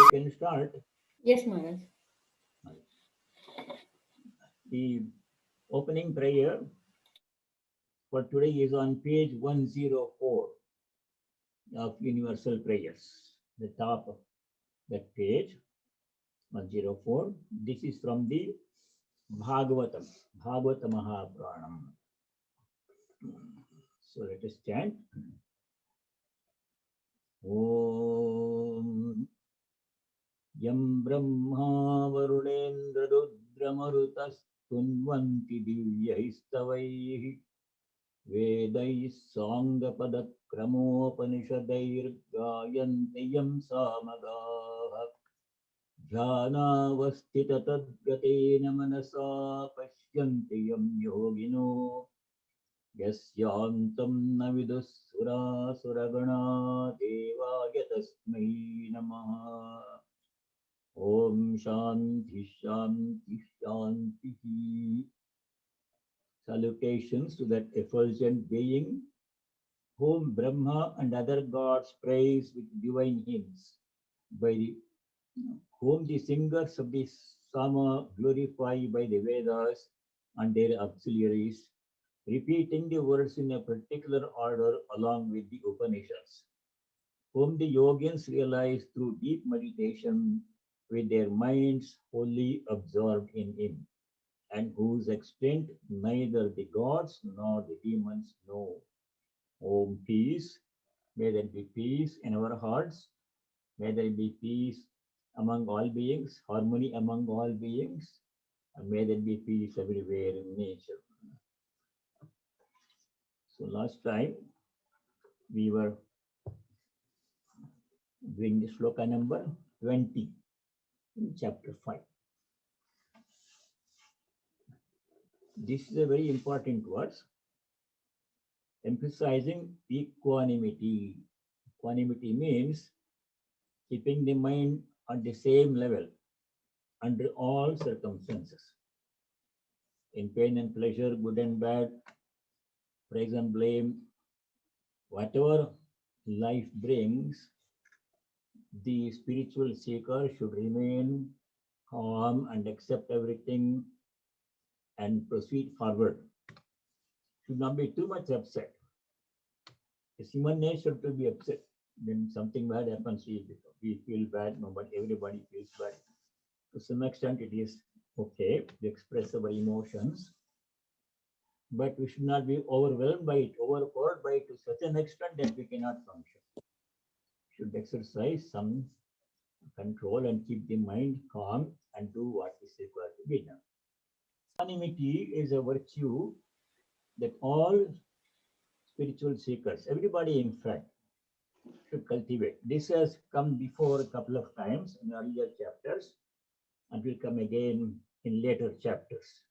we can start. Yes, Maharaj. The opening prayer for today is on page 104 of Universal Prayers. The top of that page, 104. This is from the Bhagavatam, Bhagavata Mahapranam. So let us chant. Om Yam Brahma Varunendra Rudramarutas Tunvanti Divyaistavaihi Vedais Sangapadakramopaniషadair Gayanti Yam Samagaha Dhyanavastita Tadgatena Manasa Pashyanti Yam Yogino Yasyantam Navidusura Suragana Devaya Tasmai Namaha. Om Shanti Shanti Shanti. Salutations to that effulgent being whom Brahma and other gods praise with divine hymns, by whom the singers of the Sama glorify by the Vedas and their auxiliaries, repeating the words in a particular order along with the Upanishads, whom the yogins realize through deep meditation with their minds wholly absorbed in him, and whose extent neither the gods nor the demons know. Om peace, may there be peace in our hearts, may there be peace among all beings, harmony among all beings, and may there be peace everywhere in nature. So last time we were doing the shloka number 20 in chapter 5. This is a very important verse, emphasizing equanimity. Equanimity means keeping the mind at the same level under all circumstances. In pain and pleasure, good and bad, praise and blame, whatever life brings, the spiritual seeker should remain calm and accept everything and proceed forward. Should not be too much upset. It's human nature to be upset. When something bad happens, we feel bad, no, but everybody feels bad. To some extent, it is okay to express our emotions, but we should not be overwhelmed by it, overpowered by it to such an extent that we cannot function. Should exercise some control and keep the mind calm and do what is required to be done. Equanimity is a virtue that all spiritual seekers, everybody in fact, should cultivate. This has come before a couple of times in earlier chapters and will come again in later chapters.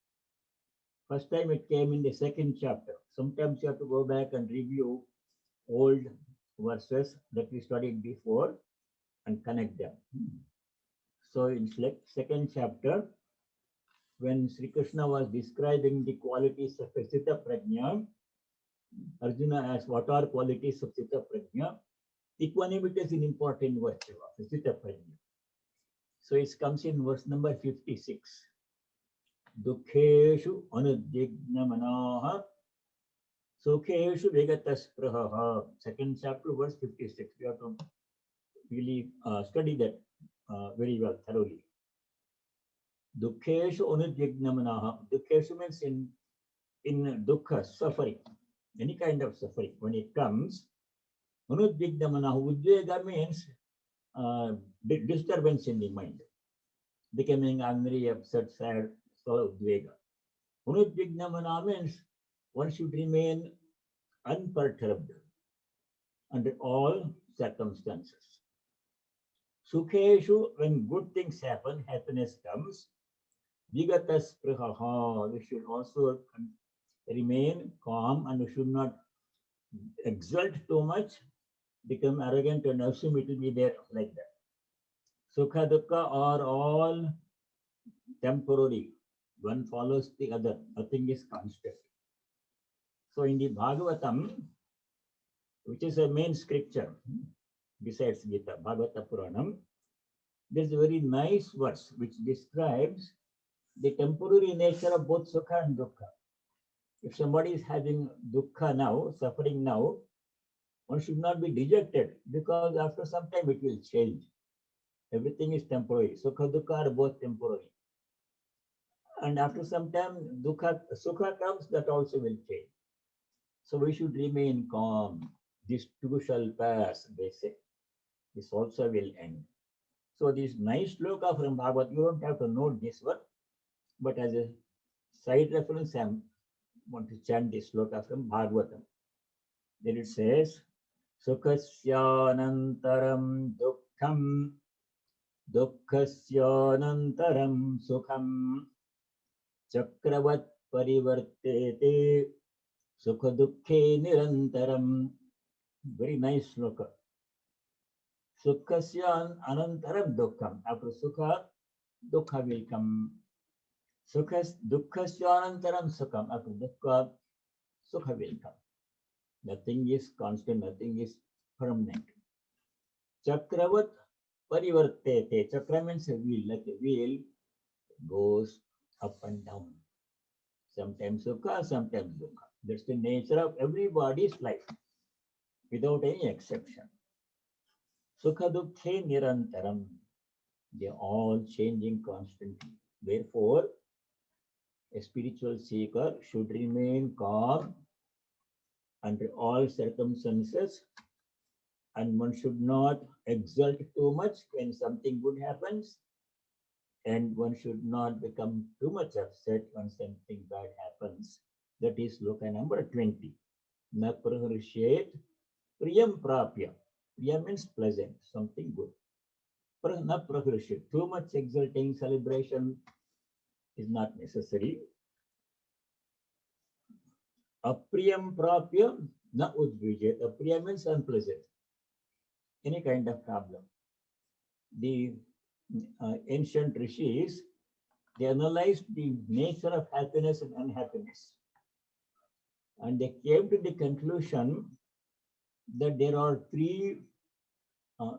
First time it came in the second chapter. Sometimes you have to go back and review old verses that we studied before and connect them. So in second chapter, when Sri Krishna was describing the qualities of a Sthita Prajna, Arjuna asked, what are qualities of Sthita Prajna? Equanimity is an important virtue of a Sthita Prajna. So it comes in verse number 56. Dukheshu anudjigna manaha sukheshu vigataspraha. Second chapter, verse 56. We have to really study that very well, thoroughly. Dukheshu anudjigna manaha. Dukheshu means in dukkha, suffering, any kind of suffering. When it comes, anudjigna manaha. Udvega means disturbance in the mind, becoming angry, upset, sad, so udvega. Anudvigna mana means one should remain unperturbed under all circumstances. Sukheshu, when good things happen, happiness comes. Vigatas prahaha, we should also remain calm and we should not exult too much, become arrogant and assume it will be there like that. Sukha dukkha are all temporary. One follows the other. Nothing is constant. So in the Bhagavatam, which is a main scripture besides Gita, Bhagavata Puranam, There's a very nice verse which describes the temporary nature of both sukha and dukkha. If somebody is having dukkha now, suffering now, one should not be dejected because after some time it will change. Everything is temporary. Sukha, dukkha are both temporary. And after some time, dukkha, sukha comes, that also will change. So we should remain calm. This too shall pass, they say. This also will end. So this nice sloka from Bhagavad, you don't have to note this one, but as a side reference, I want to chant this sloka from Bhagavatam. Then it says, Sukhasyanantaram dukkham, dukkhasyanantaram sukham, chakravat parivartete, sukha dukkhe nirantaram. Very nice sloka. Sukhasya anantaram dukkham. After sukha, dukkha will come. Dukkhasya anantaram sukham. After dukkha, sukha will come. Nothing is constant, nothing is permanent. Chakravat parivartete. Chakra means a wheel, like a wheel goes up and down. Sometimes sukha, sometimes dukkha. That's the nature of everybody's life, without any exception. Sukha dukkhe nirantaram. They are all changing constantly. Therefore, a spiritual seeker should remain calm under all circumstances, and one should not exult too much when something good happens, and one should not become too much upset when something bad happens. That is sloka number 20. Na praharishet priyam prapya. Priya means pleasant, something good. Na praharishet. Too much exulting, celebration is not necessary. Apriyam prapya na udvijet. Apriya means unpleasant. Any kind of problem. The ancient rishis, they analyzed the nature of happiness and unhappiness. And they came to the conclusion that there are three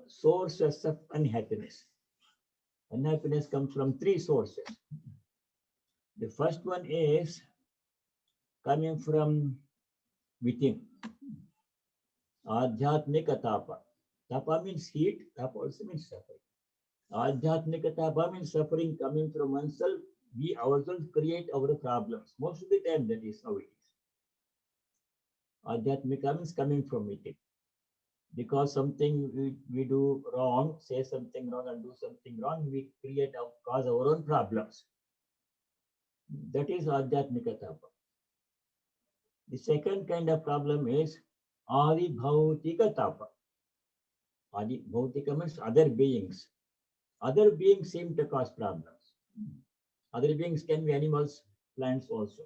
sources of unhappiness. Unhappiness comes from three sources. The first one is coming from within. Adhyatmika tapa. Tapa means heat, tapa also means suffering. Adhyatmika tapa means suffering coming from oneself. We ourselves create our problems. Most of the time that is how it is. Adhyatmika means coming from within. Because something we do wrong, say something wrong and do something wrong, we cause our own problems. That is Adhyatmika tapa. The second kind of problem is Adi Bhautika tapa. Adi Bhautika means other beings. Other beings seem to cause problems. Other beings can be animals, plants also.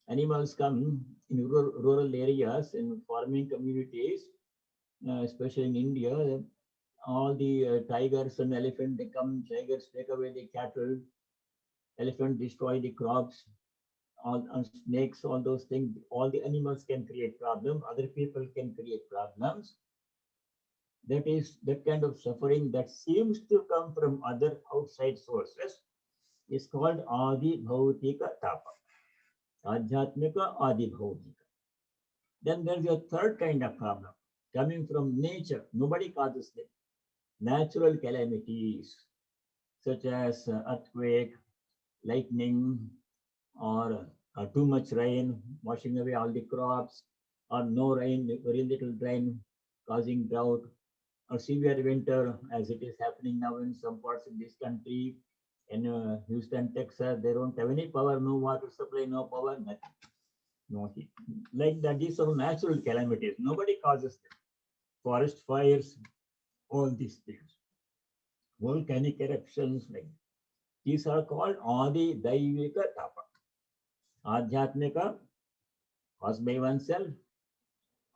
Animals come in rural areas, in farming communities, especially in India. All the tigers and elephants, they come, tigers take away the cattle, elephants destroy the crops, all snakes, all those things. All the animals can create problems. Other people can create problems. That is that kind of suffering that seems to come from other outside sources is called Adi Bhautika tapa. Adhyatmika Adi Bhautika. Then there's a third kind of problem coming from nature. Nobody causes them. Natural calamities such as earthquake, lightning, or too much rain, washing away all the crops, or no rain, very little rain, causing drought, or severe winter, as it is happening now in some parts of this country. In Houston, Texas, they don't have any power, no water supply, no power, nothing. No heat. Like that, these are natural calamities. Nobody causes them. Forest fires, all these things. Volcanic eruptions, like these are called Adi Daivika tapa. Adhyatmika, caused by oneself.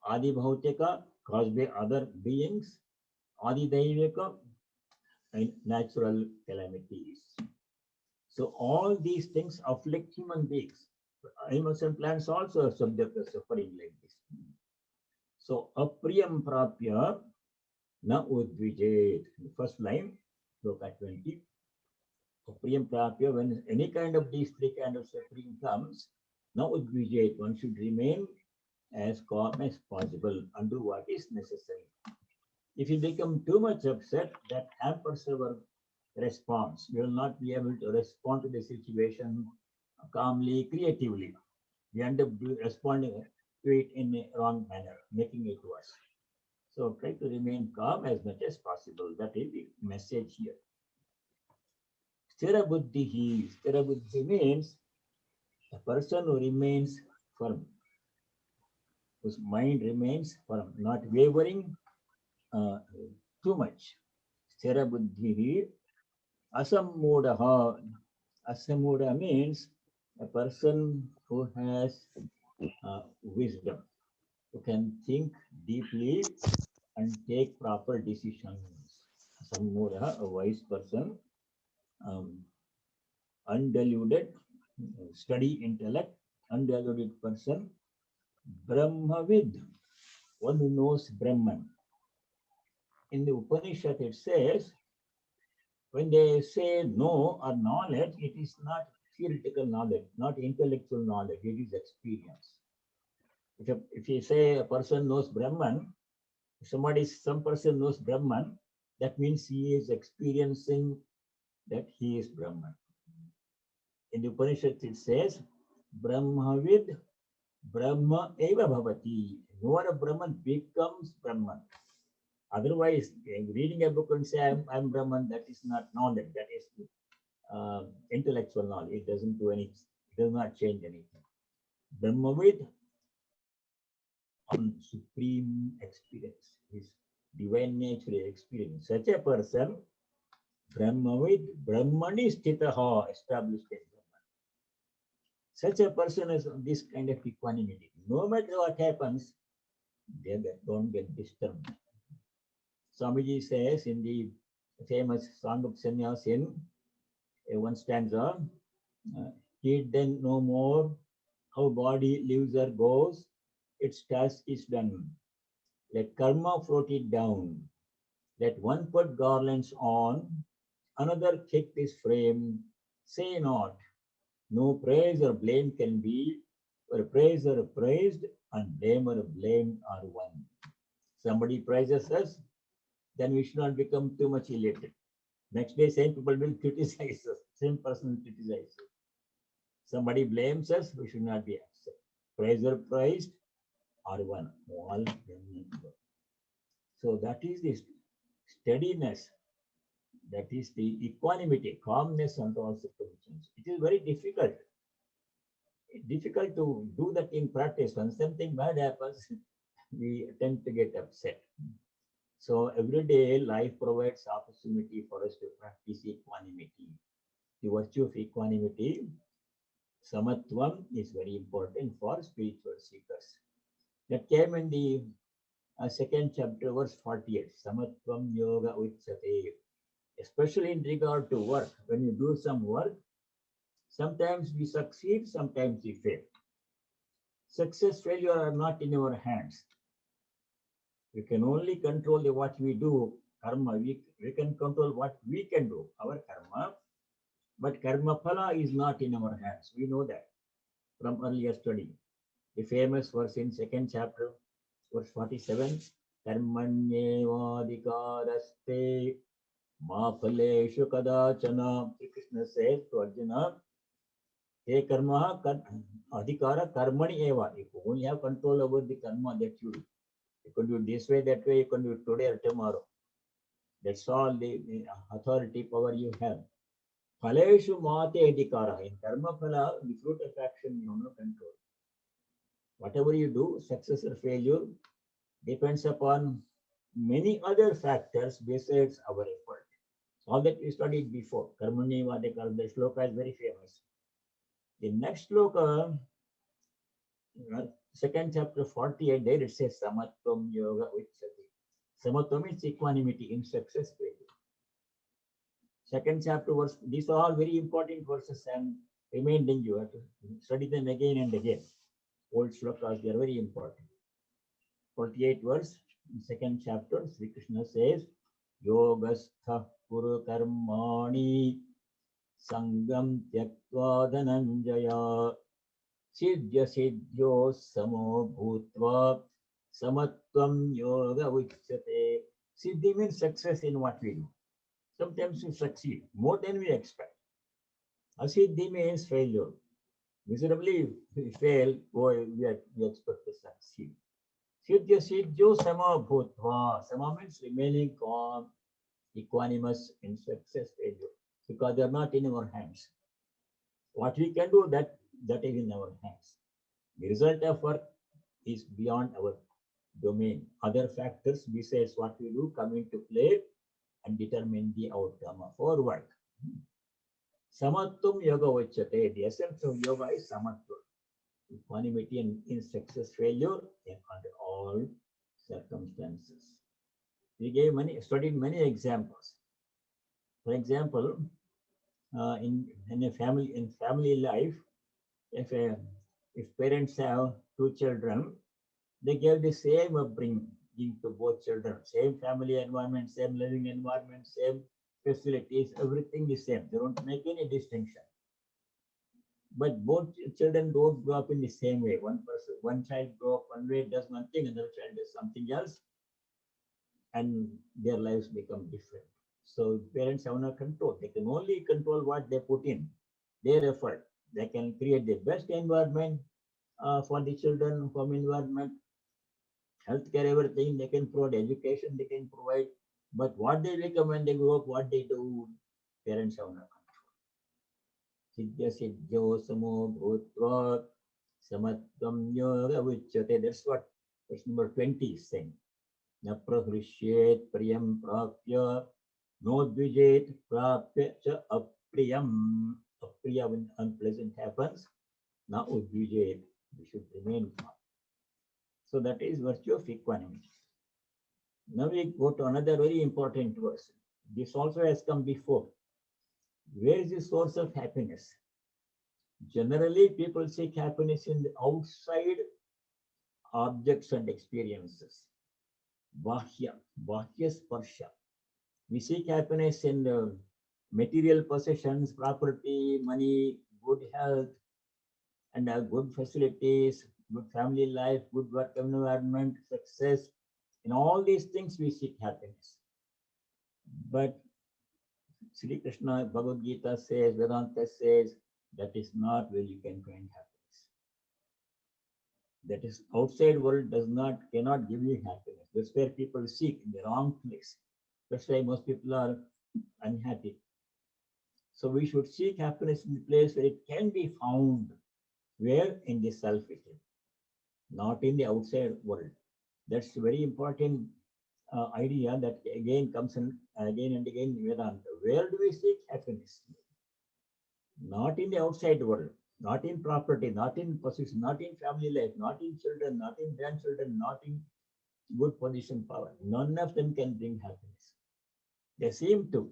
Adi Bhautika, caused by other beings. Adi Daivika, and natural calamities. So all these things afflict human beings. Animals and plants also are subject to suffering like this. So apriyam prapya na udvijet. First line, Shloka 20. Priyam Prapya, when any kind of these three kind of suffering comes, now udvijayat, one should remain as calm as possible and do what is necessary. If you become too much upset, that hampers our response. We will not be able to respond to the situation calmly, creatively. We end up responding to it in a wrong manner, making it worse. So try to remain calm as much as possible. That is the message here. Sthira buddhihi. Sthira buddhi means a person who remains firm, whose mind remains firm, not wavering too much. Sthira buddhihi. Asammudaha. Asammuda means a person who has wisdom, who can think deeply and take proper decisions. Asammudaha, a wise person, undiluted, steady intellect, undiluted person. Brahmavid, one who knows Brahman. In the Upanishad it says, when they say know or knowledge, it is not theoretical knowledge, not intellectual knowledge, it is experience. If you say a person knows Brahman, some person knows Brahman, that means he is experiencing that he is Brahman. In the Upanishad it says, Brahmavid Brahma eva bhavati. Knower of Brahman becomes Brahman. Otherwise, reading a book and say I'm Brahman, that is not knowledge, that is intellectual knowledge. It doesn't do anything, it does not change anything. Brahmavid on supreme experience, his divine nature experience. Such a person, Brahmavid, Brahmani sthitaha, established in Brahman. Such a person has this kind of equanimity. No matter what happens, they don't get disturbed. Swamiji says in the famous Song of Sanyasa in one stanza, he then no more how body lives or goes, its task is done. Let karma float it down. Let one put garlands on, another kick this frame. Say not, no praise or blame can be, for praise or praised and blame or blamed are one. Somebody praises us, then we should not become too much elated. Next day, same people will criticize us, same person will criticize us. Somebody blames us, we should not be upset. Praise or praised are one. All. So that is the steadiness, that is the equanimity, calmness under all circumstances. It is very difficult. Difficult to do that in practice. When something bad happens, we tend to get upset. So every day life provides opportunity for us to practice equanimity. The virtue of equanimity, samatvam, is very important for spiritual seekers. That came in the second chapter, verse 48. Samatvam yoga uchyate. Especially in regard to work. When you do some work, sometimes we succeed, sometimes we fail. Success, failure are not in our hands. We can only control what we do, karma. We can control what we can do, our karma. But karma phala is not in our hands. We know that from earlier study. The famous verse in second chapter, verse 47, karmanyevadhikaraste ma phaleshu kadachana. Krishna says to Arjuna, hey karma, adhikara karmani eva. You only have control over the karma that you do. You can do it this way, that way, you can do it today or tomorrow. That's all the authority, power you have. Phaleshu mate adhikara. In karma phala, the fruit of action, you have no control. Whatever you do, success or failure, depends upon many other factors besides our effort. All that we studied before. Karmani vadikara, the shloka is very famous. The next shloka, second chapter 48, there it says samatvam yoga uchyate. Samatvam means equanimity in success failure. Second chapter verse, these are all very important verses and reminding you have to study them again and again. Old shlokas, they are very important. 48 verse, second chapter, Sri Krishna says, Yogastha kuru karmani sangam tyaktva dhananjaya siddhya siddhyo samo bhutva samatvam yoga uchyate. Siddhi means success in what we do. Sometimes we succeed more than we expect. Asiddhi means failure. Miserably we fail, boy, we expect to succeed. Siddhya siddhyo sama bhutva. Sama means remaining calm, equanimous in success, failure, because they are not in our hands. What we can do, that is in our hands. The result of work is beyond our domain. Other factors besides what we do come into play and determine the outcome of our work. Samatvam yoga uchyate. The essence of yoga is samatva, equanimity in success, failure, and under all circumstances. We studied many examples. For example, in family life, if parents have two children, they give the same upbringing to both children, same family environment, same living environment, same facilities, everything is same. They don't make any distinction. But both children don't grow up in the same way. One child grow up one way, does one thing, another child does something else, and their lives become different. So parents have no control. They can only control what they put in, their effort. They can create the best environment for the children, home environment, healthcare, everything. They can provide education, they can provide. But what they become when they grow up, what they do, parents have no control. Siddhya siddhyo samo bhutva samatvam yoga vichyate. That's what verse number 20 is saying. Na prahrushyet priyam prapya no dvijet prapya cha apriyam. Apriya, when unpleasant happens, na udvijet. We should remain calm. So that is virtue of equanimity. Now we go to another very important verse. This also has come before. Where is the source of happiness? Generally, people seek happiness in the outside objects and experiences. Bhya sparsha. We seek happiness in material possessions, property, money, good health, and good facilities, good family life, good work environment, success. In all these things, we seek happiness. But Sri Krishna, Bhagavad Gita says, Vedanta says, that is not where you can find happiness. That is, outside world cannot give you happiness. That's where people seek in the wrong place. That's why most people are unhappy. So we should seek happiness in the place where it can be found. Where? In the self within, not in the outside world. That's a very important idea that again comes in again and again in Vedanta. Where do we seek happiness? Not in the outside world, not in property, not in possession, not in family life, not in children, not in grandchildren, not in good position, power. None of them can bring happiness. They seem to.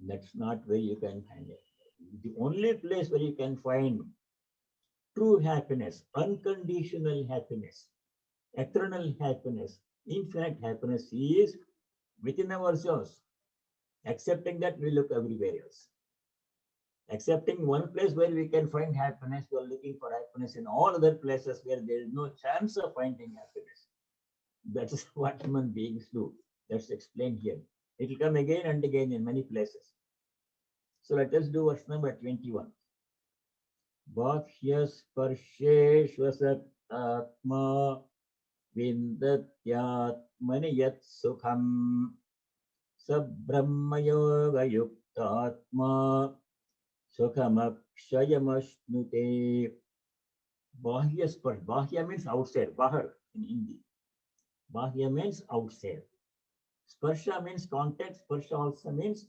That's not where you can find it. The only place where you can find true happiness, unconditional happiness, eternal happiness, infinite happiness is within ourselves. Accepting that, we look everywhere else. Accepting one place where we can find happiness, we are looking for happiness in all other places where there is no chance of finding happiness. That is what human beings do. That's explained here. It will come again and again in many places. So let us do verse number 21. Bhakhyas parsheshvasatma vindatyatmani yat sukham sabrahma yoga yuktatma sukhamakshayamashnute. Bhakhyasparsh. Bhakya means outside. Bahar in Hindi. Bhakya means outside. Sparsha means contact. Sparsha also means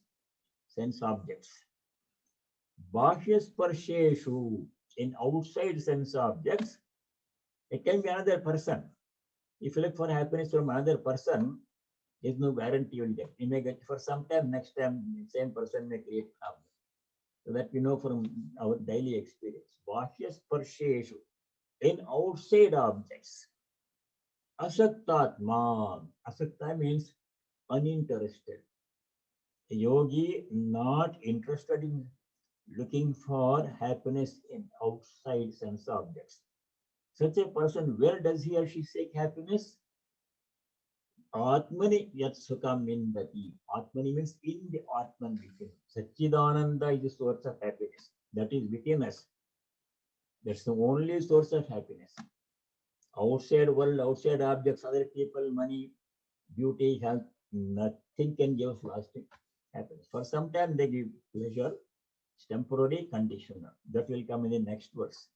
sense objects. Bhakhyasparsheshu, in outside sense objects, it can be another person. If you look for happiness from another person, there's no guarantee you'll get. You may get for some time, next time, the same person may create problem. So that we know from our daily experience. Bhakhyasparsheshu, in outside objects. Asaktatma. Asakta means uninterested. A yogi not interested in looking for happiness in outside sense objects. Such a person, where does he or she seek happiness? Atmani yat sukham vindati. Atmani means in the Atman within. Satchidananda is the source of happiness. That is within us. That's the only source of happiness. Outside world, outside objects, other people, money, beauty, health, nothing can give us lasting happiness. For some time they give pleasure. It's temporary, conditional. That will come in the next verse.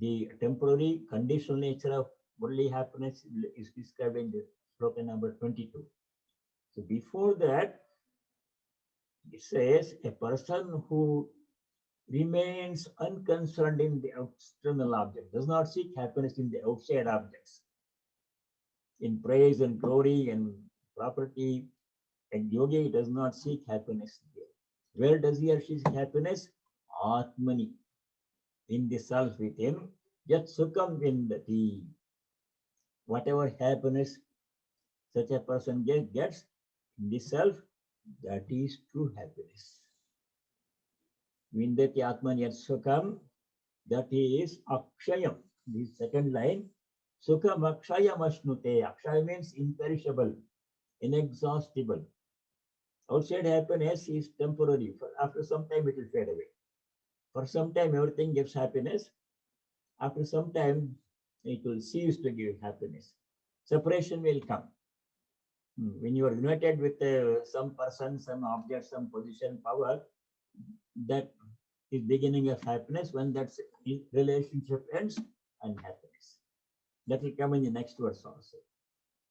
The temporary, conditional nature of worldly happiness is described in the sloka number 22. So before that, it says a person who remains unconcerned in the external object, does not seek happiness in the outside objects, in praise and glory and property, and yogi does not seek happiness there. Where does he or she seek happiness? Atmani, in the self within, yat sukham vindati. Whatever happiness such a person gets in the self, that is true happiness. Vindati atman yat sukham, that is akshayam. The second line, sukham akshayam ashnute. Akshaya means imperishable, inexhaustible. Outside happiness is temporary. After some time it will fade away. For some time everything gives happiness. After some time it will cease to give happiness. Separation will come. When you are united with some person, some object, some position, power, that is beginning of happiness. When that relationship ends, unhappiness. That will come in the next verse also.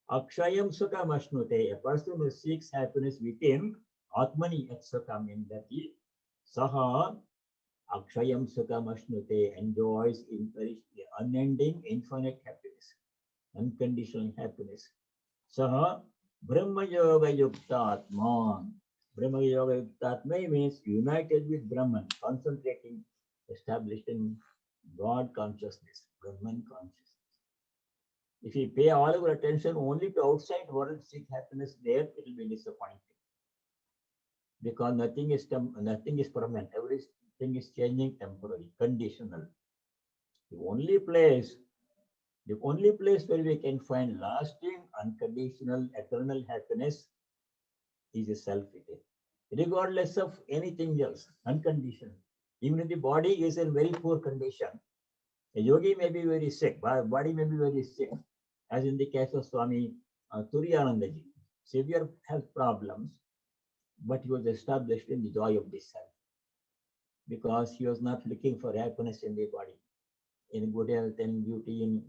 Akshayam sukham ashnute. A person who seeks happiness within, atmani at sukham indati, saha akshayam sukham ashnute, enjoys unending, infinite happiness, unconditional happiness. Saha Brahma Yoga Yuktatman. Brahma Yoga Yuktatma means united with Brahman, concentrating, established in God consciousness, Brahman consciousness. If you pay all our attention only to outside world, seek happiness there, it will be disappointing. Because nothing is permanent. Everything is changing, temporary, conditional. The only place where we can find lasting, unconditional, eternal happiness is a self within, regardless of anything else, unconditional. Even if the body is in very poor condition, a yogi may be very sick, body may be very sick, as in the case of Swami Turiyanandaji, severe health problems, but he was established in the joy of this self, because he was not looking for happiness in the body, in good health and beauty,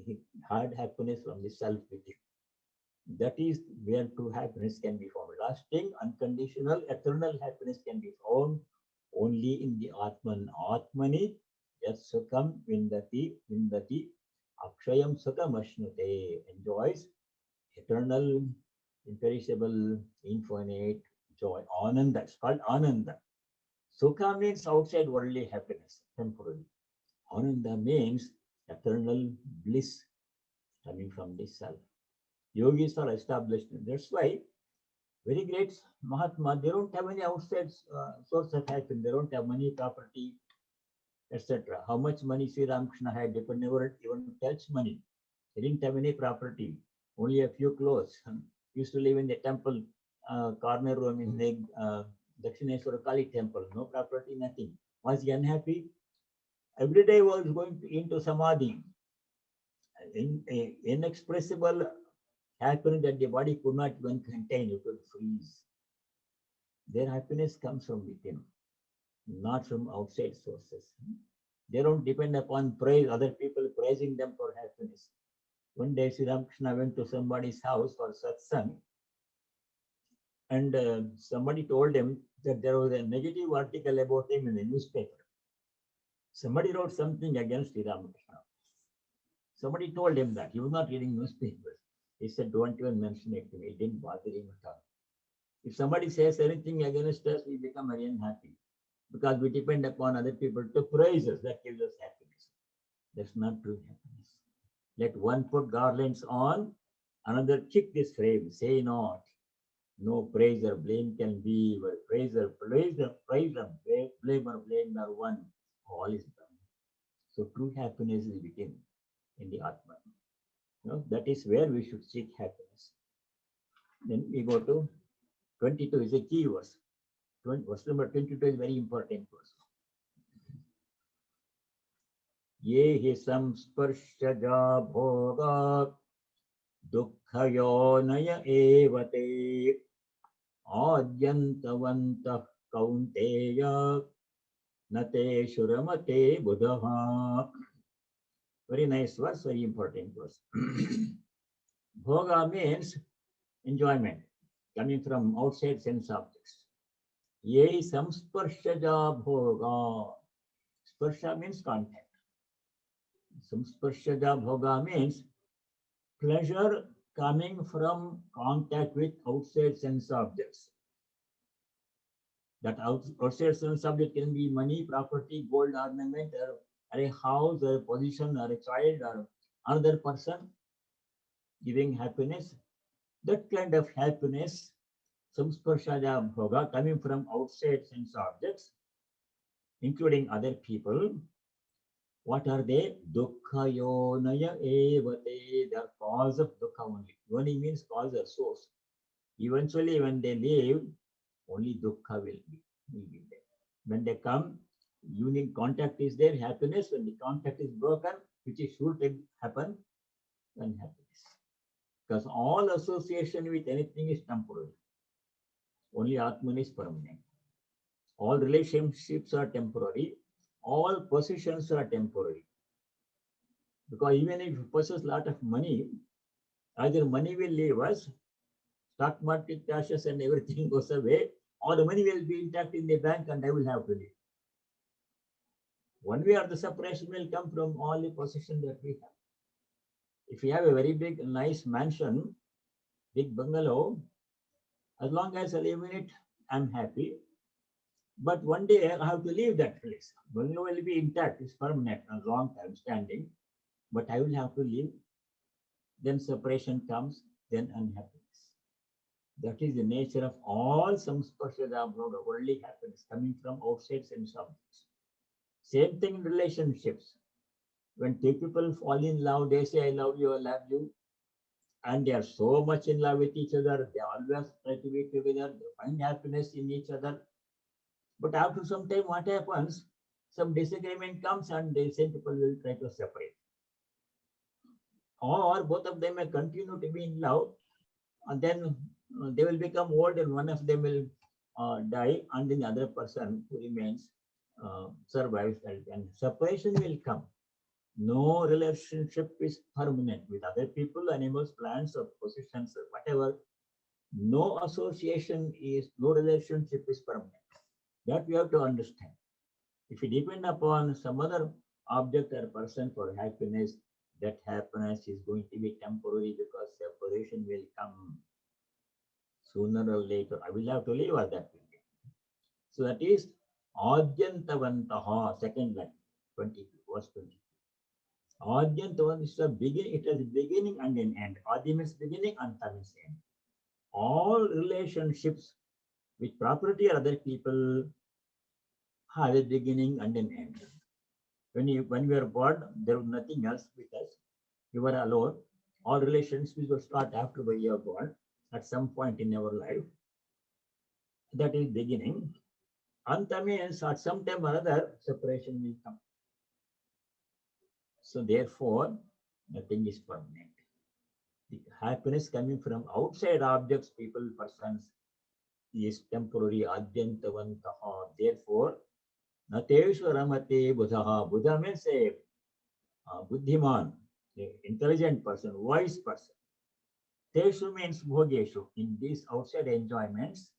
he had happiness from the self within. That is where true happiness can be found. Lasting, unconditional, eternal happiness can be found only in the Atman. Atmani yat sukham vindati, akshayam sukham ashnute, enjoys eternal, imperishable, infinite joy. Ananda, it's called Ananda. Sukha means outside worldly happiness, temporary. Ananda means eternal bliss coming from the self. Yogis are established. That's why very great Mahatma, they don't have any outside source of happiness. They don't have money, property, etc. How much money Sri Ramakrishna had, they could never even touch money. He didn't have any property, only a few clothes. He used to live in the temple corner room in the Dakshineswara Kali temple. No property, nothing. Was he unhappy? Every day was going into samadhi. Inexpressible happiness that the body could not even contain, it would freeze. Their happiness comes from within, not from outside sources. They don't depend upon praise, other people praising them for happiness. One day Sri Ramakrishna went to somebody's house for satsang, and somebody told him that there was a negative article about him in the newspaper. Somebody wrote something against Sri Ramakrishna. Somebody told him that. He was not reading newspapers. He said, don't even mention it to me. It didn't bother him at all. If somebody says anything against us, we become very unhappy, because we depend upon other people to praise us. That gives us happiness. That's not true happiness. Let one put garlands on, another kick this frame. Say not. No praise or blame can be, where praise or blame or blame are one. All is done. So true happiness is within in the Atma. That is where we should seek happiness. Then we go to 22 is a key verse. Verse number 22 is very important verse. Ye hi samsparshaja bhoga dukkhayo evate adyantavantah kaunteya nate shuramate buddha. Very nice verse, very important verse. Bhoga means enjoyment coming from outside sense objects. Ye samsparshaja bhoga. Sparsha means contact. Samsparshaja bhoga means pleasure coming from contact with outside sense objects. That outside sense object can be money, property, gold, ornament, or a house, or a position, or a child, or another person giving happiness. That kind of happiness, samsparshaja bhoga, coming from outside sense objects, including other people. What are they? Dukkhayo evate, the cause of dukkha only. Yoni means cause or source. Eventually, when they leave, only dukkha will be there. When they come, unique contact is there, happiness. When the contact is broken, which is sure to happen, unhappiness. Because all association with anything is temporary. Only Atman is permanent. All relationships are temporary. All possessions are temporary. Because even if you possess a lot of money, either money will leave us, stock market crashes and everything goes away, or the money will be intact in the bank and I will have to leave. One way or the separation will come from all the possession that we have. If you have a very big, nice mansion, big bungalow, as long as I live in it, I'm happy. But one day I have to leave that place. Bungalow will be intact, it's permanent, a long time standing, but I will have to leave. Then separation comes, then unhappiness. That is the nature of all samsparshaja bhoga, worldly happiness coming from outside sense objects. Same thing in relationships. When two people fall in love, they say, I love you, I love you. And they are so much in love with each other. They always try to be together. They find happiness in each other. But after some time, what happens? Some disagreement comes and the same people will try to separate. Or both of them may continue to be in love, and then they will become old and one of them will die, and then the other person who remains survives, and separation will come. No relationship is permanent with other people, animals, plants, or possessions, or whatever. No association is, no relationship is permanent. That we have to understand. If you depend upon some other object or person for happiness, that happiness is going to be temporary because separation will come sooner or later. I will have to leave, or that will be. So that is Adyantavantaha, second line, 22, verse 22. Adyantavantaha is a beginning, it has a beginning and an end. Adi means beginning, Anta means end. All relationships with property or other people have a beginning and an end. When you are born, there was nothing else with us. You were alone. All relations will start after you are born at some point in our life. That is beginning. Anta means at some time or other, separation will come. So therefore, nothing is permanent. The happiness coming from outside objects, people, persons, is temporary. Adyantavantaha. Therefore, nateshu ramate buddha. Buddha means a buddhiman, an intelligent person, wise person. Teshu means bhogeshu. In these outside enjoyments,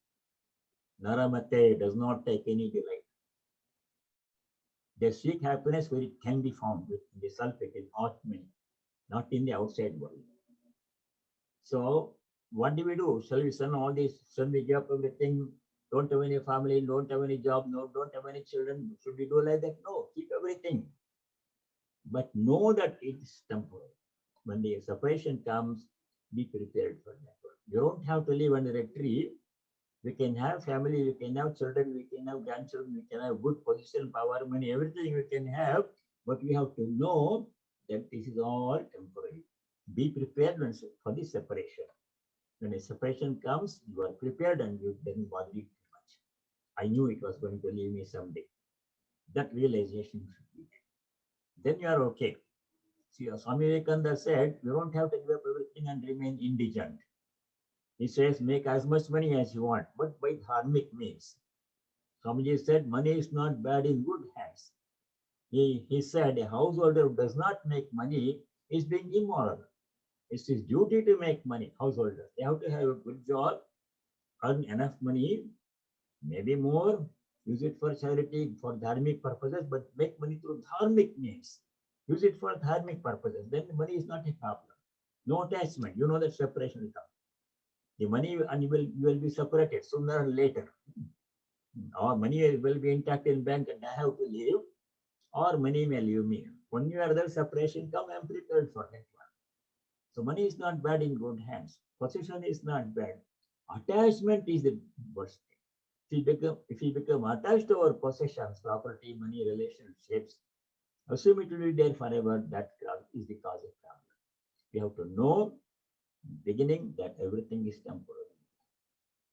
naramate does not take any delight. They seek happiness where it can be found within the self, it is Atman, not in the outside world. So, what do we do? Shall we send all this? Shall we give up everything? Don't have any family, don't have any job, no, don't have any children. Should we do like that? No, keep everything. But know that it is temporary. When the separation comes, be prepared for that. You don't have to live under a tree. We can have family, we can have children, we can have grandchildren, we can have good position, power, money, everything we can have, but we have to know that this is all temporary. Be prepared for the separation. When a separation comes, you are prepared and you didn't bother it too much. I knew it was going to leave me someday. That realization should be there. Then you are okay. See, Swami Vivekananda said, you don't have to give up everything and remain indigent. He says, make as much money as you want, but by dharmic means. Swamiji said, money is not bad in good hands. He said, a householder who does not make money is being immoral. It's his duty to make money, householders. They have to have a good job, earn enough money, maybe more, use it for charity, for dharmic purposes, but make money through dharmic means. Use it for dharmic purposes. Then the money is not a problem. No attachment. You know that separation will come. The money and you will be separated sooner or later. Or money will be intact in bank and I have to leave, or money may leave me. One year other separation come, I am prepared for that one. So money is not bad in good hands. Possession is not bad. Attachment is the worst thing. If we become attached to our possessions, property, money, relationships, assume it will be there forever, that is the cause of problem. We have to know beginning that everything is temporary.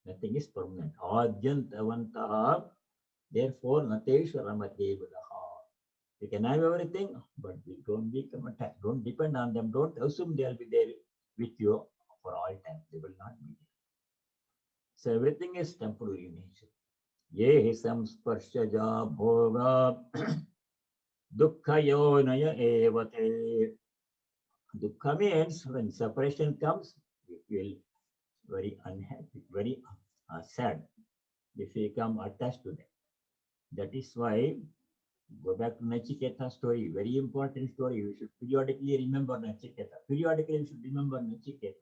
Nothing is permanent. Adyantavantaha. Therefore, natesha ramate vadaha. You can have everything, but we don't become attached. Don't depend on them. Don't assume they'll be there with you for all time. They will not be there. So everything is temporary in nature. Ye samsparshaja bhoga dukkha yonaya evate. Dukkha means when separation comes, we feel very unhappy, very sad if we become attached to them. That is why, go back to Nachiketa story, very important story. We should periodically remember Nachiketa. Periodically, we should remember Nachiketa.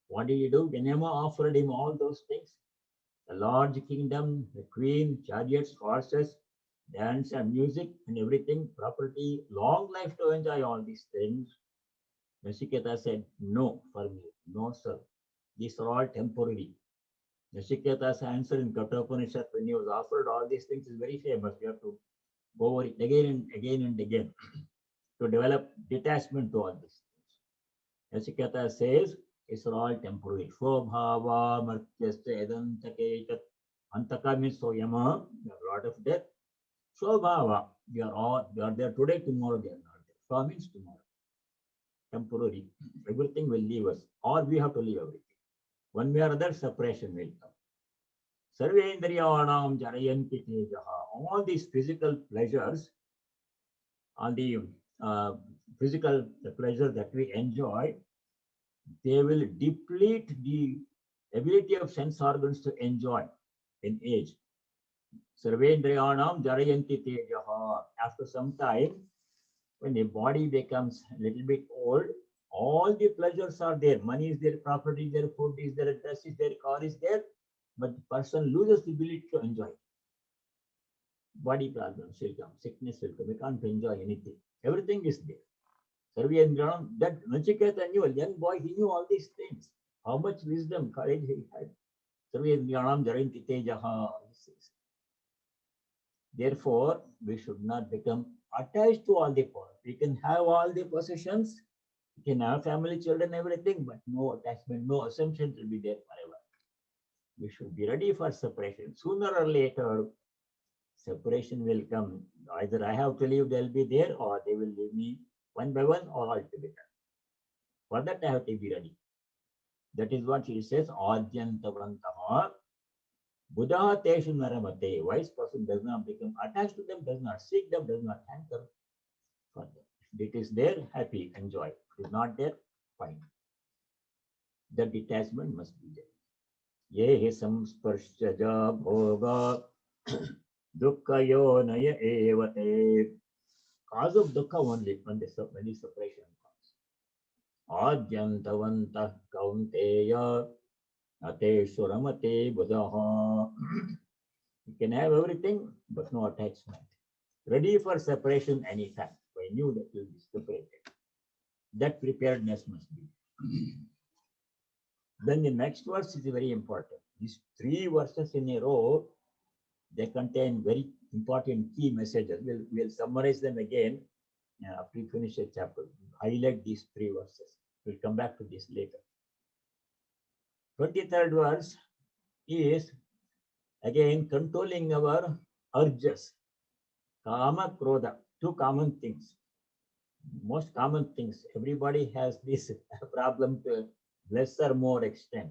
What did he do? When Yama offered him all those things, the large kingdom, the queen, chariots, horses, dance and music and everything, property, long life to enjoy all these things, Nachiketa said, no for me, no sir. These are all temporary. Nachiketa's answer in Kathopanishad when he was offered all these things is very famous. We have to go over it again and again and again to develop detachment to all these things. Nachiketa says, it's all temporary. Shobhava martyasya edantaketat. Antaka means so yama, we have a lot of death. Shobhava, they are there today, tomorrow they are not there. Shobha means tomorrow. Temporary. Everything will leave us, or we have to leave everything. One way or other, separation will come. Sarvendriyanam jarayanti tejaha. All these physical pleasures, all the physical pleasure that we enjoy, they will deplete the ability of sense organs to enjoy in age. Sarvendriyanam jarayanti tejaha. After some time, when the body becomes a little bit old, all the pleasures are there. Money is there, property is there, food is there, dress is there, car is there, but the person loses the ability to enjoy. Body problems will come, sickness will come, we can't enjoy anything. Everything is there. Sarvendriyanam, that Nachiketa knew, a young boy, he knew all these things. How much wisdom, courage he had. Sarvendriyanam jaranti tejaha. Therefore, we should not become attached to all the power. We can have all the possessions, we can have family, children, everything, but no attachment, no assumption will be there forever. We should be ready for separation. Sooner or later, separation will come. Either I have to leave, they'll be there, or they will leave me one by one or all together. For that, I have to be ready. That is what he says, Adyantavantaha. Buddha teshu naramate. Wise person does not become attached to them, does not seek them, does not hanker for them. If it is there, happy, enjoy. If it is not there, fine. The detachment must be there. Ye samsparshaja bhoga dukkha yonaya evate. Cause of dukkha only when the separation comes. Adhyantavantah kaunteya ateshu ramate buddha. You can have everything, but no attachment. Ready for separation anytime. I knew that you will be separated. That preparedness must be. Then the next verse is very important. These three verses in a row, they contain very important key messages. We'll summarize them again after we finish the chapter. Highlight these three verses. We'll come back to this later. 23rd verse is again controlling our urges. Kama, Krodha, two common things. Most common things. Everybody has this problem to less or more extent.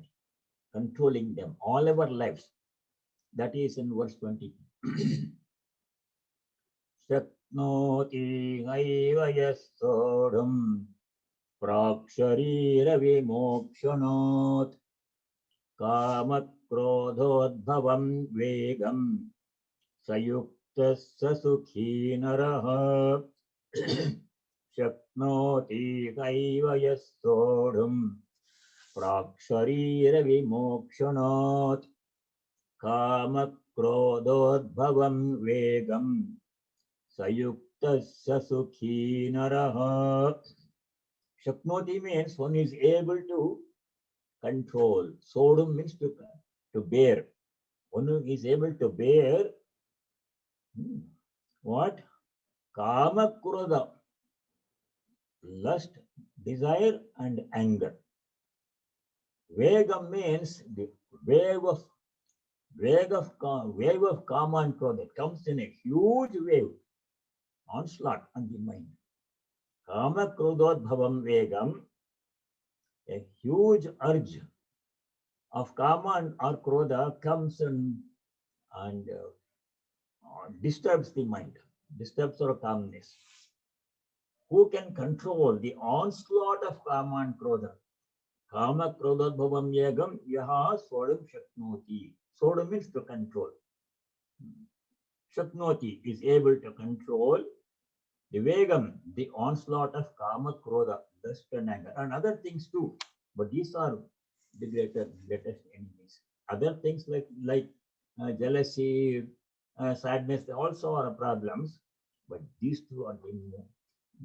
Controlling them all our lives. That is in verse 20. Shaknoti haiva yasodham praksharira vimokshanot kama krodhodbhavam vegam sayuktasya sukhi naraha. Shaknoti haiva yasodham praksharira vimokshanot kama krodhodbhavam vegam sayuktasya sukhi naraha. Shaknoti means one is able to control. Sodham means to bear. One who is able to bear what? Kama krodha, lust, desire, and anger. Vegam means the wave of kama and krodha. It comes in a huge wave, onslaught on the mind. Kama krodhodbhavam vegam, a huge urge of kama or krodha comes and disturbs the mind, disturbs our calmness. Who can control the onslaught of kama and krodha? Kama krodhodbhavam vegam yaha sodam shaknoti. Sodam means to control. Shaknoti is able to control the vegam, the onslaught of kama, krodha, lust and anger, and other things too. But these are the greatest enemies. Other things like jealousy, sadness, they also are problems. But these two are the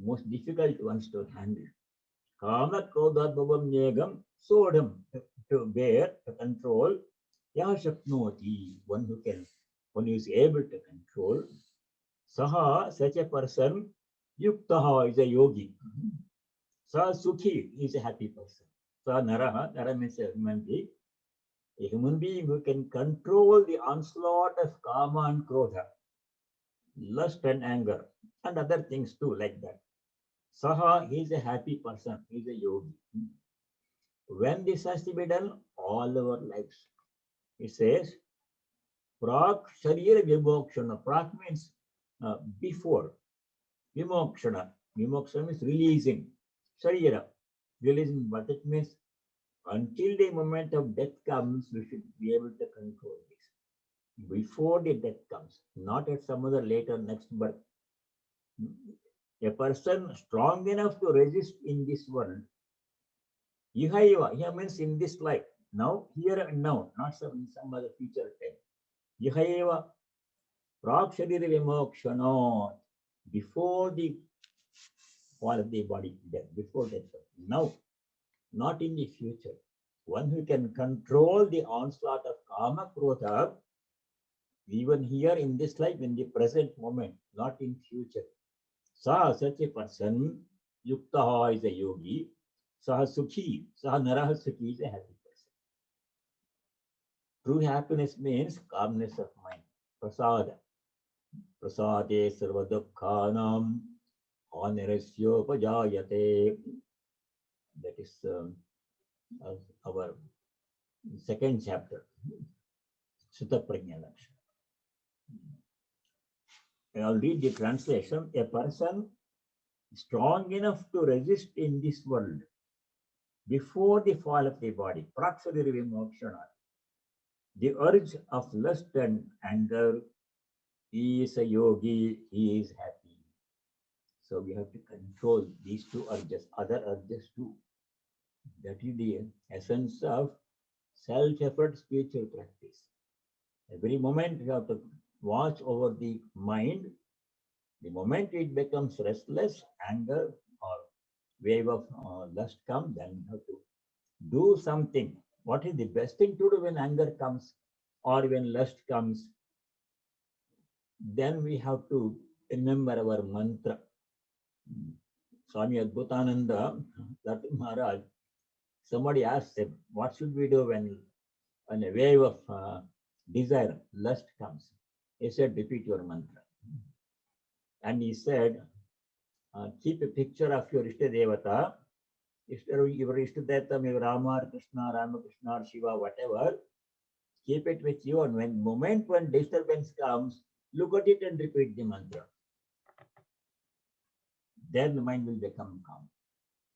most difficult ones to handle. Kama, krodha, bhavam, vegam, sodam, to bear, to control. Ya shaknoti, one who is able to control. Saha, such a person, yuktaha is a yogi. Sa sukhi is a happy person. Sa naraha, nara means a human being. A human being who can control the onslaught of kama and krodha, lust and anger, and other things too, like that. Saha, he is a happy person, he is a yogi. When this has to be done, all our lives. It says, Prak Sharira Vimokshana. Prak means before. Vimokshana. Vimokshana means releasing. Sharira. Releasing, but it means until the moment of death comes, we should be able to control this. Before the death comes, not at some other later next birth. A person strong enough to resist in this world, ji.He, here means in this life, now, here and now, not in some other future time. ji.He, praksharira vimokshana, before the fall of the body, death, before death. Now, not in the future. One who can control the onslaught of kama, krodha, even here in this life, in the present moment, not in future. Sa, such a person, yuktaha is a yogi. Saha sukhi, saha naraha sukhi is a happy person. True happiness means calmness of mind. Prasada. Prasade sarvadukhanam anirasyopajáyate. That is our second chapter. Sutta Prajna Lakshana. I'll read the translation. A person strong enough to resist in this world before the fall of the body, praksharira vimokshana, the urge of lust and anger, he is a yogi, he is happy. So we have to control these two urges, other urges too. That is the essence of self-effort spiritual practice. Every moment you have to watch over the mind. The moment it becomes restless, anger or wave of lust comes, then you have to do something what is the best thing to do when anger comes or when lust comes? Then we have to remember our mantra. Swami Adbhutananda, that Maharaj, somebody asked him, what should we do when a wave of desire, lust comes? He said, repeat your mantra. And he said, keep a picture of your Ishta Devata, your Ishta Devata, maybe Rama, Krishna, Ramakrishna, Shiva, whatever. Keep it with you, and when disturbance comes, look at it and repeat the mantra. Then the mind will become calm.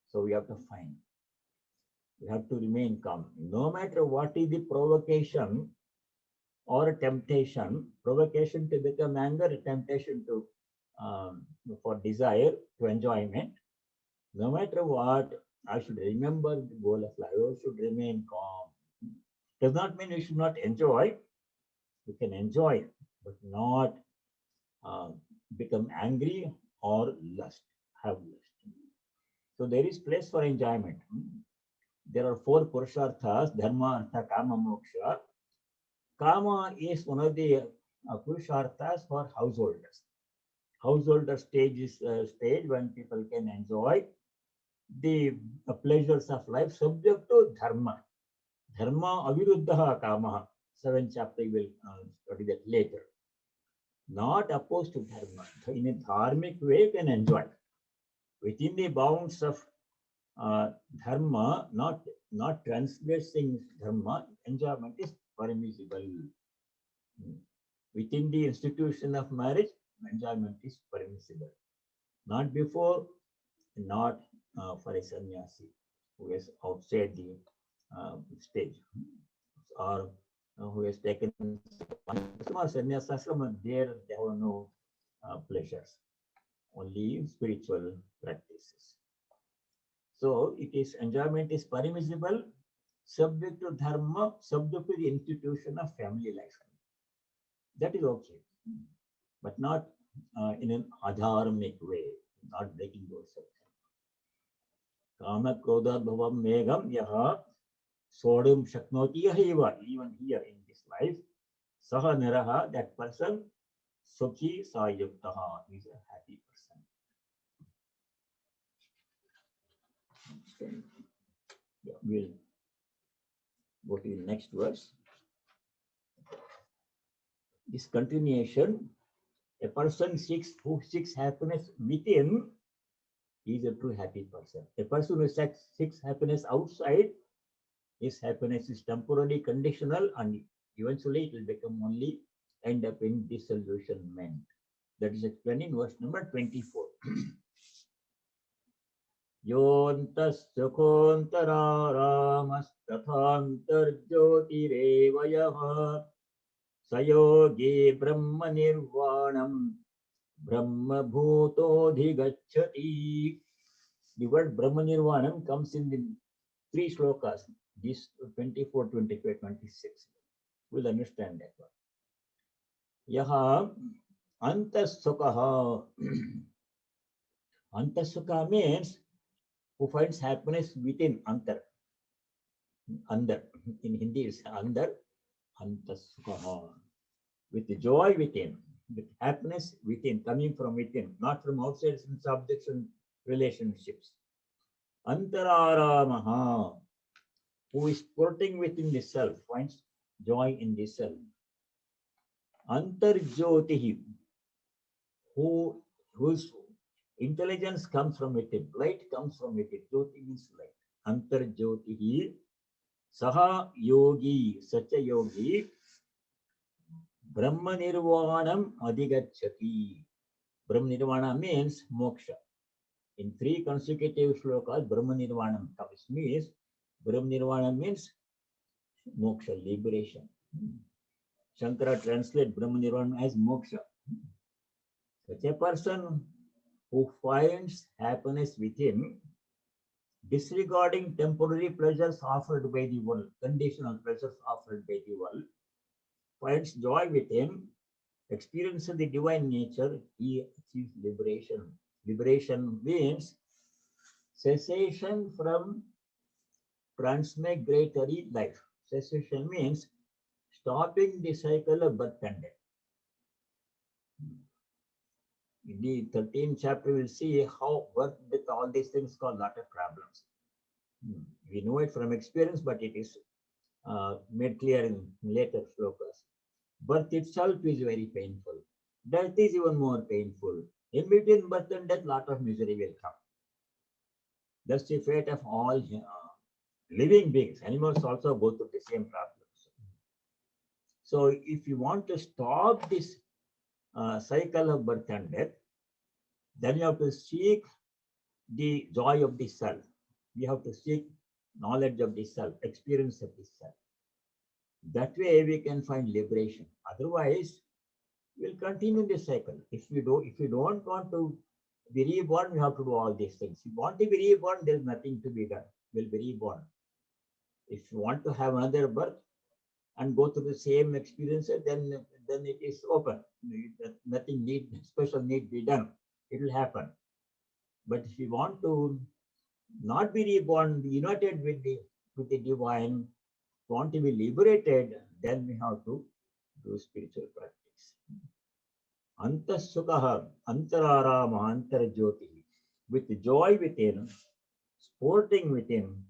So we have to find. We have to remain calm. No matter what is the provocation or temptation, provocation to become anger, temptation to for desire, to enjoyment, no matter what, I should remember the goal of life. I should remain calm. Does not mean we should not enjoy. We can enjoy, but not become angry or have lust. So there is place for enjoyment. There are 4 purusharthas: dharma, artha, kama, moksha. Kama is one of the purusharthas for householders. Householder stage is a stage when people can enjoy the pleasures of life subject to dharma. Dharma aviruddha kama. 7th chapter we will study that later. Not opposed to dharma. In a dharmic way, you can enjoy. Within the bounds of dharma, not transgressing dharma, enjoyment is permissible. Within the institution of marriage, enjoyment is permissible. Not before, not for a sannyasi who is outside the stage, or who has taken sannyasa ashram. There have no pleasures, only spiritual practices. So it is enjoyment is permissible, subject to dharma, subject to the institution of family life. That is okay, but not in an adharmic way, not breaking those of Kama Krodha Bhavam Megam Yaha Sodum Shaknoti Yahiva. Even here in this life, Saha Niraha, that person, Sukhi Sayuktaha, is a happy person. Yeah, we'll go to the next verse. This continuation, a person who seeks happiness within is a true happy person. A person who seeks happiness outside, his happiness is temporarily conditional, and eventually it will become only end up in disillusionment. That is explained in verse number 24. Yontas sukhantara tathantar jyotirevayaha sayogi brahma nirvanam brahma bhutodhigacchati. The word brahma nirvanam comes in the 3 shlokas, this 24, 25, 26. We'll understand that one. Yaha antasukha. Antasukha means who finds happiness within, antar. Andar. In Hindi it's andar, antasukha. With the joy within, with happiness within, coming from within, not from outside subjects and relationships. Antararamaha, who is sporting within the self, finds joy in the self. Antarjyotihi, whose intelligence comes from within, light comes from within. Jyoti means light. Antarjyotihi, saha yogi, such a yogi, Brahma Nirvanam Adhigacchati. Brahma Nirvana means moksha. In 3 consecutive shlokas, Brahma Nirvanam comes, means Brahma Nirvana means moksha, liberation. Shankara translates Brahma Nirvana as moksha. Such a person who finds happiness within, disregarding temporary pleasures offered by the world, conditional pleasures offered by the world, finds joy within, experiences the divine nature, he achieves liberation. Liberation means cessation from transmigratory life. Cessation means stopping the cycle of birth and death. In the 13th chapter, we'll see how birth, death, all these things cause a lot of problems. We know it from experience, but it is made clear in later slokas. Birth itself is very painful. Death is even more painful. In between birth and death, lot of misery will come. That's the fate of all living beings. Animals also go through the same problems. So if you want to stop this cycle of birth and death, then you have to seek the joy of the self. We have to seek knowledge of the self, experience of the self. That way we can find liberation. Otherwise, we'll continue this cycle. If you don't want to be reborn, we have to do all these things. If you want to be reborn, there's nothing to be done. We'll be reborn. If you want to have another birth and go through the same experiences, then it is open. Nothing special need be done. It will happen. But if you want to not be reborn, be united with the divine, want to be liberated, then we have to do spiritual practice. Anta sukha, antararama, antarjyoti, with joy within, sporting within,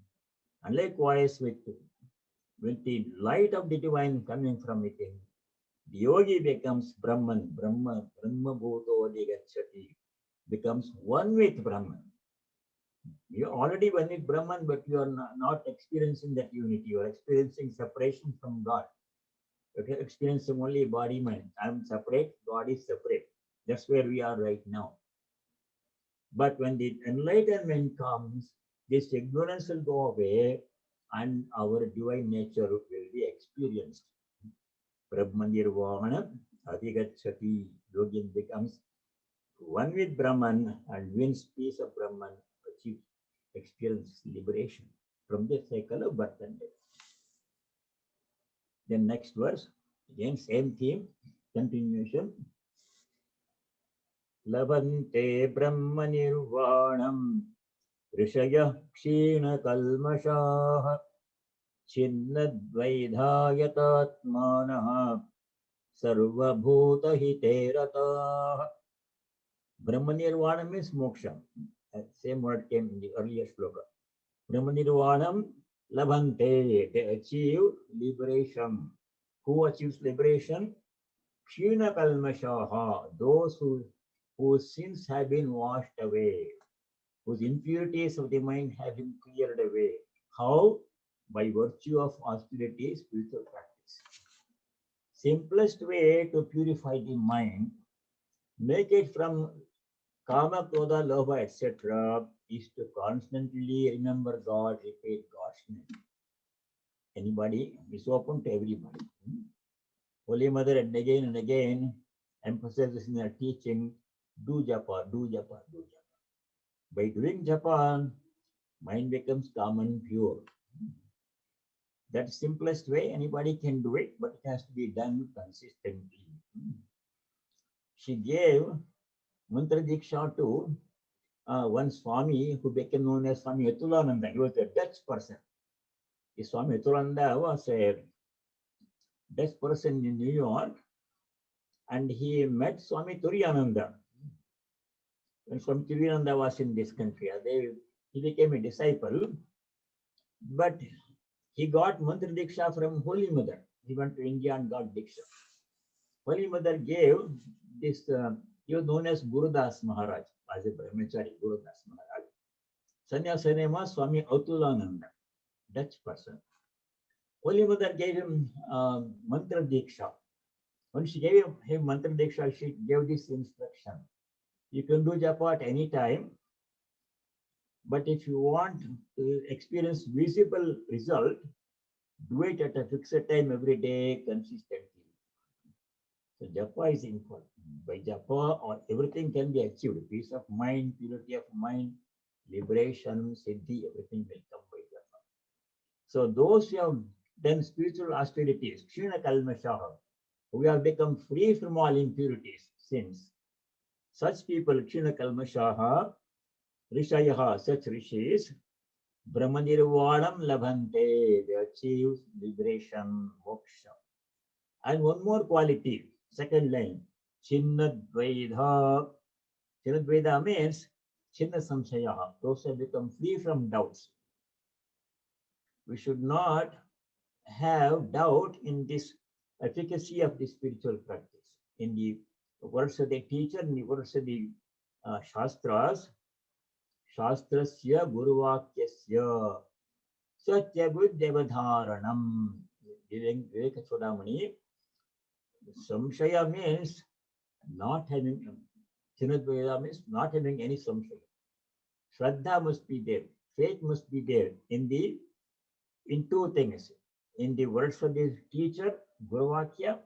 and likewise with the light of the divine coming from within, the yogi becomes Brahman, Brahma bhuto digacchati, becomes one with Brahman. You are already one with Brahman, but you are not experiencing that unity. You are experiencing separation from God. You are experiencing only body, mind. I am separate, God is separate. That's where we are right now. But when the enlightenment comes, this ignorance will go away and our divine nature will be experienced. Brahma nirvana adhigacchati. Yogin becomes one with Brahman and wins peace of Brahman, achieves, experience liberation from the cycle of birth and death. Then next verse, again same theme, continuation. Labante Brahma nirvanam rishaya kshina kalmashaha chinnadvaidhayatatmanaha sarva bhuta hiterataha. Brahma nirvana means moksha. Same word came in the earlier sloka. Brahma nirvanam labhante, they achieve liberation. Who achieves liberation? Kshina kalmashaha, those whose sins have been washed away, whose impurities of the mind have been cleared away. How? By virtue of austerity, spiritual practice. Simplest way to purify the mind, make it from kama, krodha, lobha, etc., is to constantly remember God, repeat God's name. Anybody? It's open to everybody. Holy Mother and again emphasizes in her teaching, do japa, do japa, do japa. By doing japa, mind becomes calm and pure. That's the simplest way. Anybody can do it, but it has to be done consistently. She gave mantra diksha to one Swami who became known as Swami Atulananda. He was a Dutch person. Swami Atulananda was a Dutch person in New York, and he met Swami Turiyananda. When Swami Turiyananda was in this country, he became a disciple, but he got mantra diksha from Holy Mother. He went to India and got diksha. Holy Mother gave this, he was known as Gurudas Maharaj, as a brahmachari, Gurudas Maharaj. Sanyasa name was Swami Atulananda, Dutch person. Holy Mother gave him mantra diksha. When she gave him mantra diksha, she gave this instruction. You can do japa at any time, but if you want to experience visible result, do it at a fixed time every day consistently. So japa is important. By japa, or everything can be achieved. Peace of mind, purity of mind, liberation, siddhi, everything will come by japa. So those who have done spiritual austerities, kshina kalmashaha, who have become free from all impurities, sins, such people, kshina kalmashaha, rishayaha, such rishis, Brahmanirvanam labhante, they achieve liberation, moksha. And one more quality, second line, Chinnadvaidha. Chinnadvaidha means Chinna samshayaha, those who have become free from doubts. We should not have doubt in this efficacy of the spiritual practice. In the words of the teacher, in the words of the Shastras, Shastrasya Guruvakyasya Satyabudhyavadharanam. Vivekananda Samshaya means not having, Chinadvaida means not having any samshaya. Shraddha must be there, faith must be there in two things. In the words of the teacher, Guruvakya,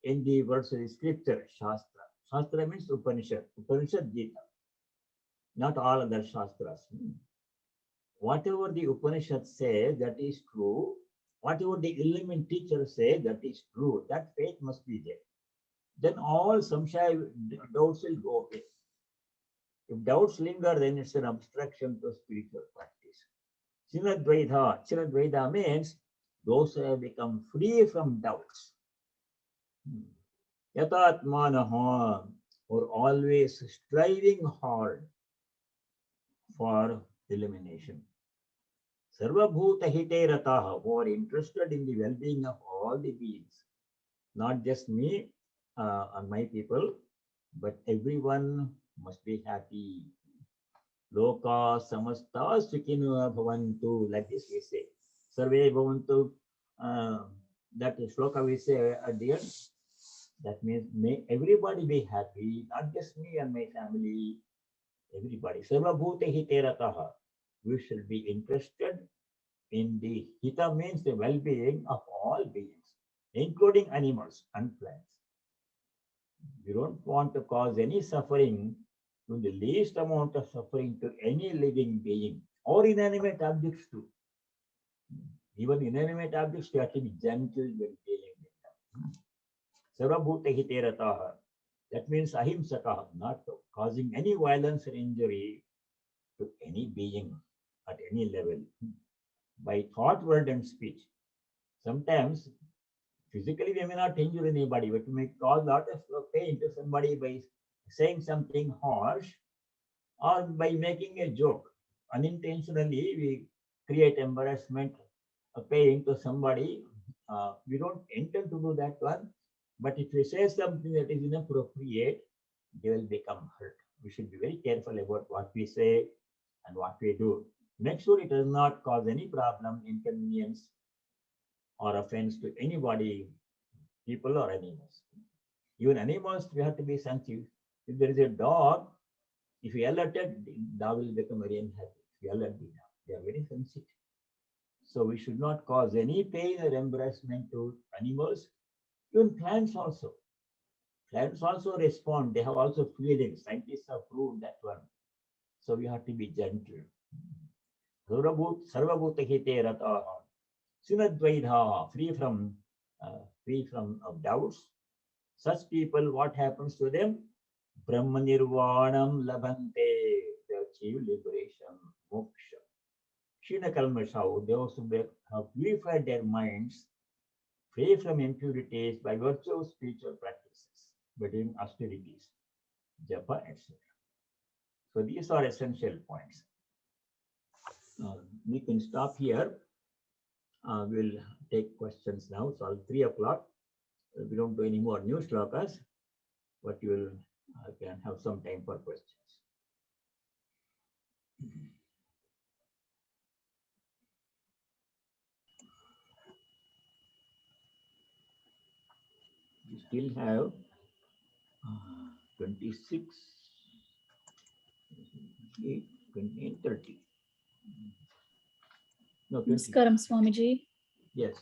in the words of the scripture, Shastra. Shastra means Upanishad, Upanishad Gita, not all other Shastras. Whatever the Upanishad says, that is true. Whatever the element teacher says, that is true. That faith must be there. Then all samshaya, doubts will go away. If doubts linger, then it's an obstruction to spiritual practice. Chinadvaidha means those who have become free from doubts. Yatatmanaha, or always striving hard for elimination. Sarvabhuta hite rataha, who are interested in the well-being of all the beings, not just me and my people, but everyone must be happy. Loka samasta sukhino bhavantu, like this we say. Sarve bhavantu, that shloka we say at the end. That means may everybody be happy, not just me and my family, everybody. Sarvabhuta hite rataha. We should be interested in the hita means the well-being of all beings, including animals and plants. We don't want to cause any suffering, to the least amount of suffering to any living being or inanimate objects too. Even inanimate objects, we have to be gentle when dealing with them. Sarvabhuta hite rataha. That means ahimsaka, not causing any violence or injury to any being at any level by thought, word, and speech. Sometimes physically we may not injure anybody, but we may cause a lot of pain to somebody by saying something harsh or by making a joke. Unintentionally, we create embarrassment, pain to somebody. We don't intend to do that one, but if we say something that is inappropriate, they will become hurt. We should be very careful about what we say and what we do. Make sure it does not cause any problem, inconvenience, or offense to anybody, people or animals. Even animals, we have to be sensitive. If there is a dog, if you yell at it, the dog will become very unhappy. If you yell at the dog, they are very sensitive. So we should not cause any pain or embarrassment to animals, even plants also. Plants also respond. They have also feelings. Scientists have proved that one. So we have to be gentle. Sarvabhuta hite rataha. Sinadvaidha, free from doubts. Such people, what happens to them? Brahmanirvanam labhante, they achieve liberation, moksha. Shina kalmashau, those who have purified their minds, free from impurities by virtue of spiritual practices, by doing austerities, japa, etc. So these are essential points. We can stop here. We'll take questions now. It's all 3 o'clock. We don't do any more new shlokas, but you will can have some time for questions. We still have 26, 28, 29, 30. No, 20. Namaskaram, Swamiji. Yes.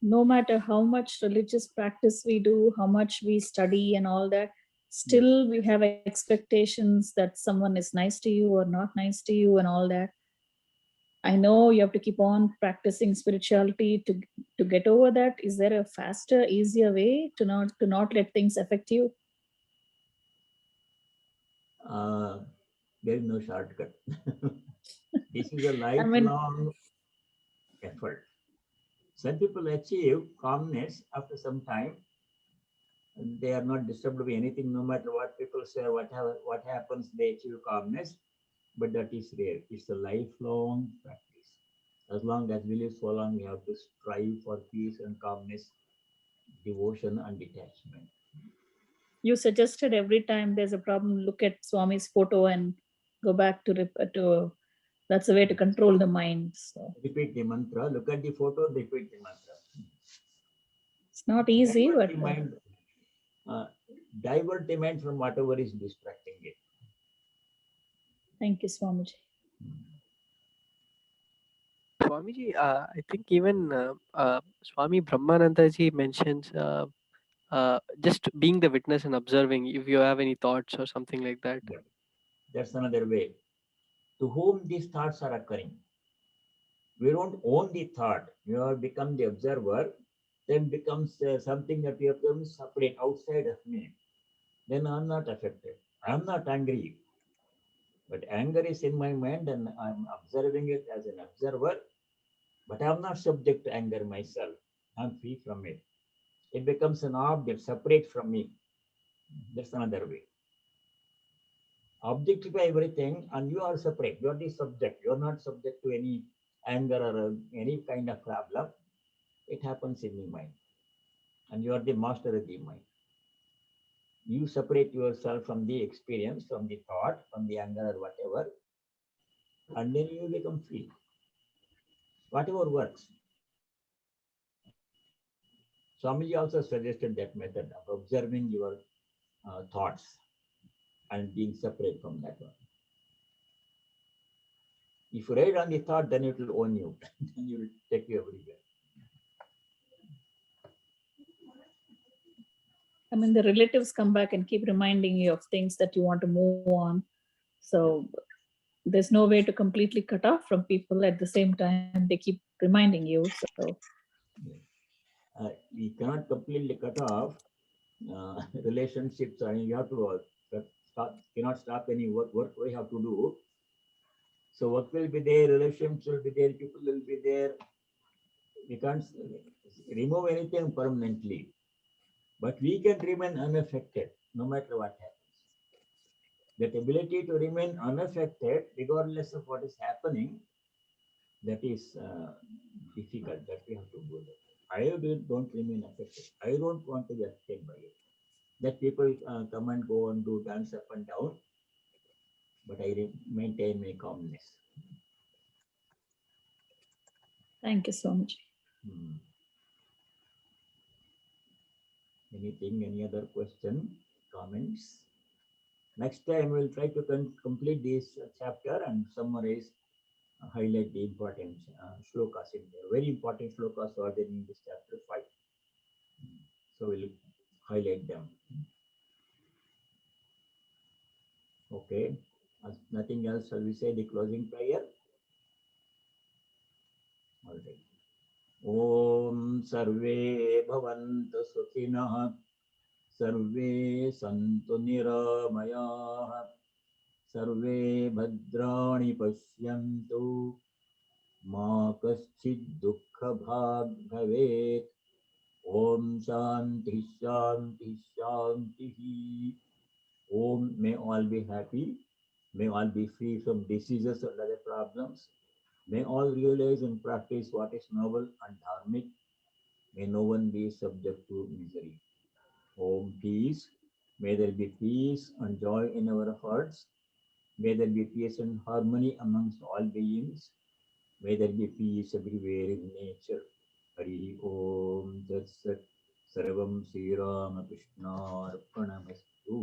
No matter how much religious practice we do, how much we study and all that, still we have expectations that someone is nice to you or not nice to you and all that. I know you have to keep on practicing spirituality to get over that. Is there a faster, easier way to not let things affect you? There is no shortcut. This is a I mean, lifelong effort. Some people achieve calmness after some time. And they are not disturbed by anything, no matter what people say, what happens, they achieve calmness. But that is rare. It's a lifelong practice. As long as we live, so long we have to strive for peace and calmness, devotion and detachment. you suggested every time there's a problem, look at Swami's photo and go back to that's a way to control the mind. So Repeat the mantra, look at the photo, repeat the mantra. it's not easy, Divert but the mind, uh, divert the mind from whatever is distracting it. thank you, Swamiji. Swamiji, I think even Swami Brahmananda ji mentions just being the witness and observing. If you have any thoughts or something like that. Yeah. That's another way. To whom these thoughts are occurring. We don't own the thought. You have become the observer, then becomes something that you have become separate outside of me. Then I'm not affected. I'm not angry. But anger is in my mind and I'm observing it as an observer. But I'm not subject to anger myself. I'm free from it. It becomes an object separate from me. That's another way. Objectify everything and you are separate. You are the subject. You are not subject to any anger or any kind of problem. It happens in the mind. And you are the master of the mind. You separate yourself from the experience, from the thought, from the anger or whatever, and then you become free. Whatever works. Swamiji also suggested that method of observing your thoughts and being separate from that one. If you ride on the thought, then it will own you. Then you will take you everywhere. I mean, the relatives come back and keep reminding you of things that you want to move on. So there's no way to completely cut off from people. At the same time, they keep reminding you. So We cannot completely cut off relationships. I mean, you have to cannot stop any work we have to do. So work will be there, relationships will be there, people will be there. We can't remove anything permanently, but we can remain unaffected no matter what happens. That ability to remain unaffected regardless of what is happening, that is difficult, that we have to do that. I don't remain affected. I don't want to be affected by it. That people come and go and do dance up and down, but I maintain my calmness. thank you so much. Anything, any other question, comments? Next time we'll try to complete this chapter and summarize, highlight the important shlokas in there. Very important shlokas are there in this chapter 5. So we'll highlight them. Okay. As nothing else, shall we say the closing prayer? All right. Om Sarve Bhavantu Sukhinah Sarve Santu Niramayah Sarve Bhadrani Pashyantu Ma Kaschid Dukkha Bhag Bhavet Om Shanti Shanti Shanti. Om, may all be happy. May all be free from diseases and other problems. May all realize and practice what is noble and dharmic. May no one be subject to misery. Om, peace. May there be peace and joy in our hearts. May there be peace and harmony amongst all beings. May there be peace everywhere in nature. Hari Om Tat Sat Sarvam Sri Ramakrishna Arpanamastu.